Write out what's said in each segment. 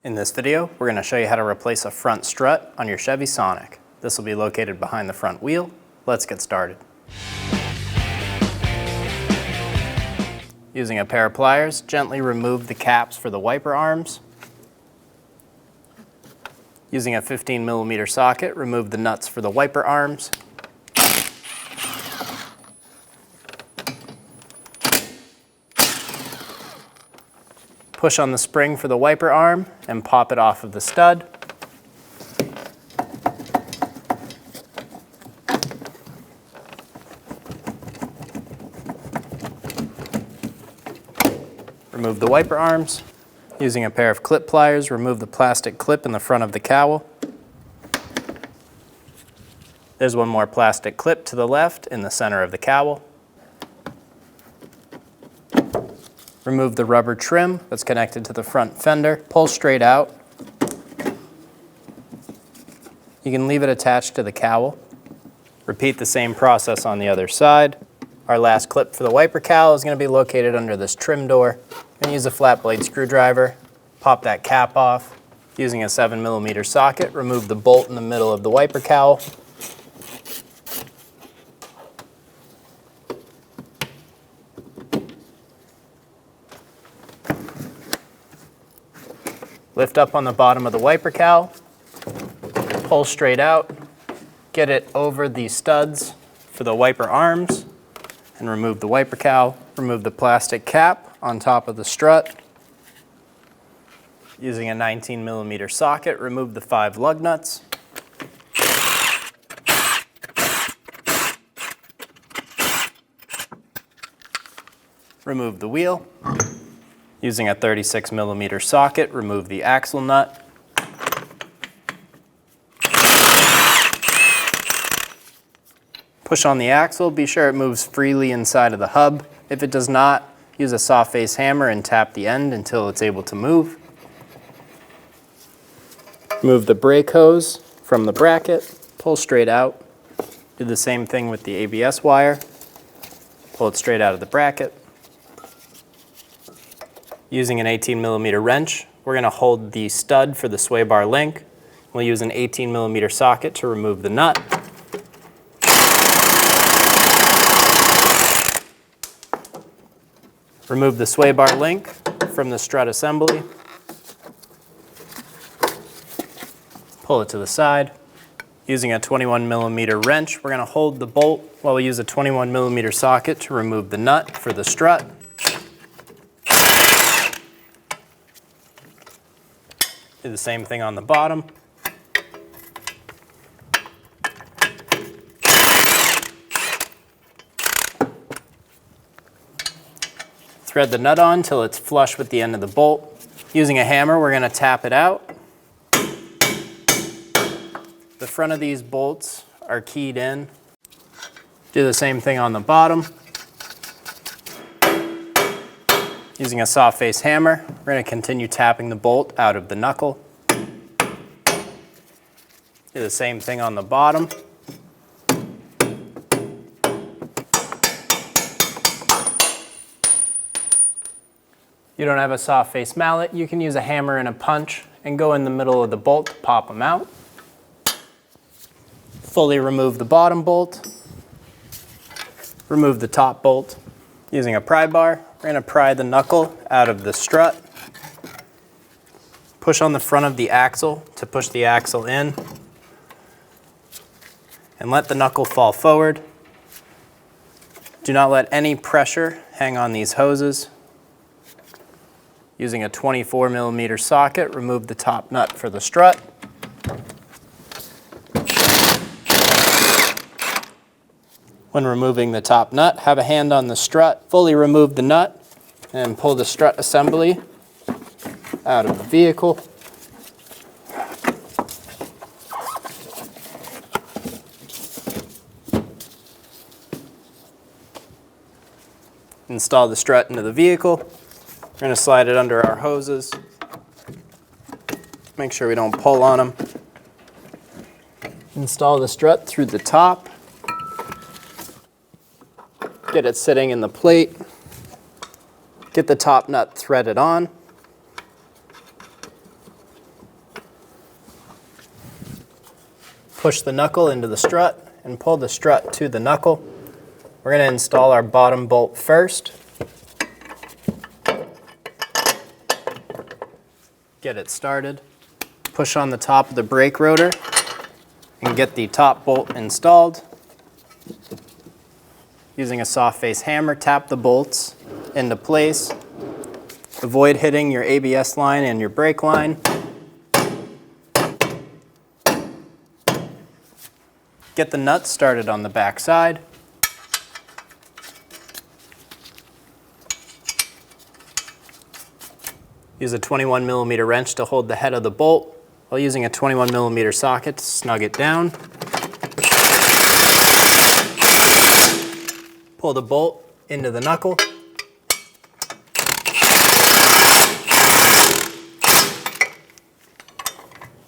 In this video, we're going to show you how to replace a front strut on your Chevy Sonic. This will be located behind the front wheel. Let's get started. Using a pair of pliers, gently remove the caps for the wiper arms. Using a 15mm socket, remove the nuts for the wiper arms. Push on the spring for the wiper arm and pop it off of the stud. Remove the wiper arms. Using a pair of clip pliers, remove the plastic clip in the front of the cowl. There's one more plastic clip to the left in the center of the cowl. Remove the rubber trim that's connected to the front fender. Pull straight out. You can leave it attached to the cowl. Repeat the same process on the other side. Our last clip for the wiper cowl is going to be located under this trim door. I'm going to use a flat blade screwdriver. Pop that cap off. Using a 7mm socket, remove the bolt in the middle of the wiper cowl. Lift up on the bottom of the wiper cowl, pull straight out, get it over the studs for the wiper arms, and remove the wiper cowl. Remove the plastic cap on top of the strut. Using a 19mm socket, remove the 5 lug nuts. Remove the wheel. Using a 36mm socket, remove the axle nut. Push on the axle, be sure it moves freely inside of the hub. If it does not, use a soft face hammer and tap the end until it's able to move. Remove the brake hose from the bracket, pull straight out. Do the same thing with the ABS wire. Pull it straight out of the bracket. Using an 18mm wrench, we're going to hold the stud for the sway bar link. We'll use an 18mm socket to remove the nut. Remove the sway bar link from the strut assembly. Pull it to the side. Using a 21mm wrench, we're going to hold the bolt while we use a 21mm socket to remove the nut for the strut. Do the same thing on the bottom. Thread the nut on until it's flush with the end of the bolt. Using a hammer, we're going to tap it out. The front of these bolts are keyed in. Do the same thing on the bottom. Using a soft face hammer, we're going to continue tapping the bolt out of the knuckle. Do the same thing on the bottom. You don't have a soft face mallet, you can use a hammer and a punch and go in the middle of the bolt to pop them out. Fully remove the bottom bolt. Remove the top bolt. Using a pry bar, we're going to pry the knuckle out of the strut. Push on the front of the axle to push the axle in. And let the knuckle fall forward. Do not let any pressure hang on these hoses. Using a 24mm socket, remove the top nut for the strut. When removing the top nut, have a hand on the strut, fully remove the nut, and pull the strut assembly out of the vehicle. Install the strut into the vehicle. We're going to slide it under our hoses. Make sure we don't pull on them. Install the strut through the top. Get it sitting in the plate. Get the top nut threaded on. Push the knuckle into the strut and pull the strut to the knuckle. We're going to install our bottom bolt first. Get it started. Push on the top of the brake rotor and get the top bolt installed. Using a soft face hammer, tap the bolts into place. Avoid hitting your ABS line and your brake line. Get the nuts started on the back side. Use a 21mm wrench to hold the head of the bolt while using a 21mm socket to snug it down. Pull the bolt into the knuckle.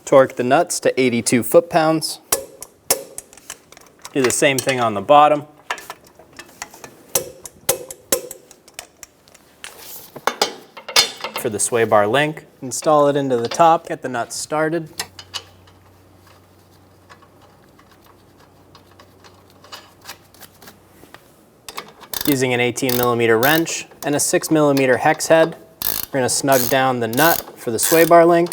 Torque the nuts to 82 foot-pounds. Do the same thing on the bottom. For the sway bar link, install it into the top, get the nuts started. Using an 18mm wrench and a 6mm hex head, we're going to snug down the nut for the sway bar link.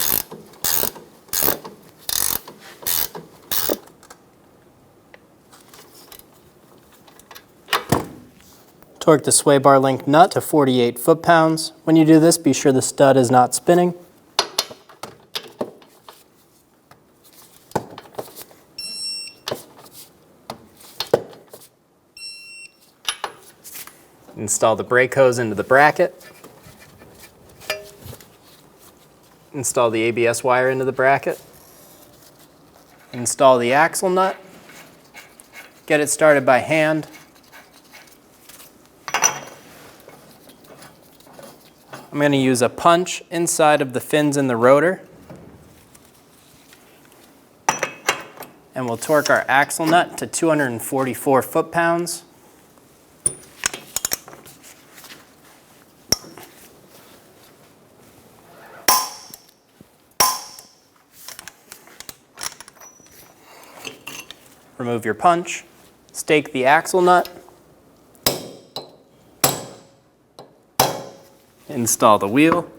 Torque the sway bar link nut to 48 foot-pounds. When you do this, be sure the stud is not spinning. Install the brake hose into the bracket. Install the ABS wire into the bracket. Install the axle nut. Get it started by hand. I'm going to use a punch inside of the fins in the rotor. And we'll torque our axle nut to 244 foot-pounds. Remove your punch. Stake the axle nut. Install the wheel.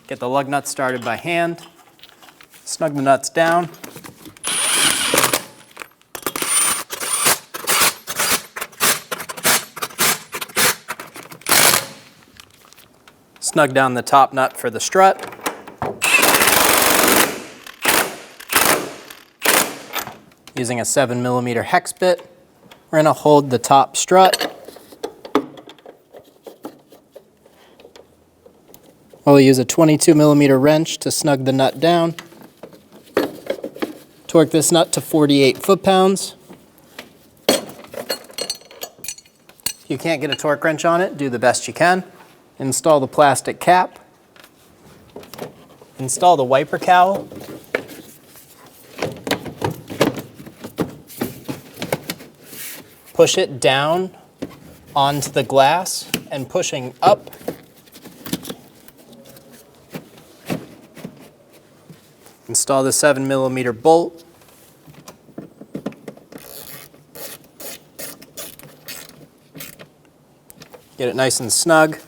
Get the lug nuts started by hand. Snug the nuts down. Snug down the top nut for the strut. Using a 7mm hex bit, we're going to hold the top strut. We'll use a 22mm wrench to snug the nut down. Torque this nut to 48 foot-pounds. If you can't get a torque wrench on it, do the best you can. Install the plastic cap. Install the wiper cowl. Push it down onto the glass and pushing up. Install the 7mm bolt. Get it nice and snug.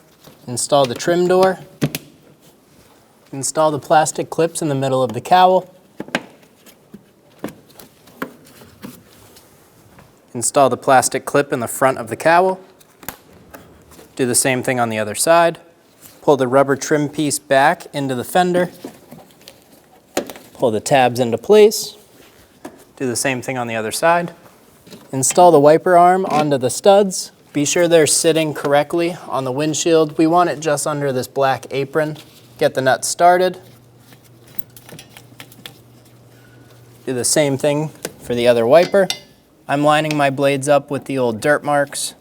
Install the trim door. Install the plastic clips in the middle of the cowl. Install the plastic clip in the front of the cowl. Do the same thing on the other side. Pull the rubber trim piece back into the fender. Pull the tabs into place. Do the same thing on the other side. Install the wiper arm onto the studs. Be sure they're sitting correctly on the windshield. We want it just under this black apron. Get the nut started. Do the same thing for the other wiper. I'm lining my blades up with the old dirt marks.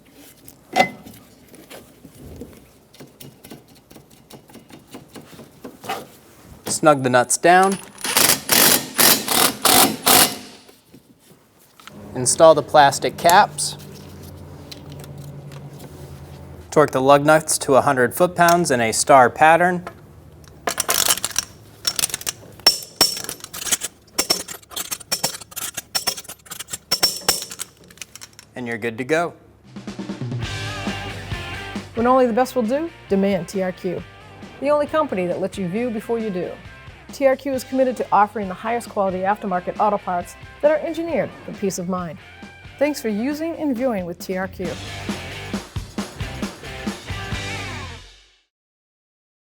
Snug the nuts down. Install the plastic caps. Torque the lug nuts to 100 foot-pounds in a star pattern. and you're good to go. When only the best will do, demand TRQ. The only company that lets you view before you do. TRQ is committed to offering the highest quality aftermarket auto parts that are engineered for peace of mind. Thanks for using and viewing with TRQ.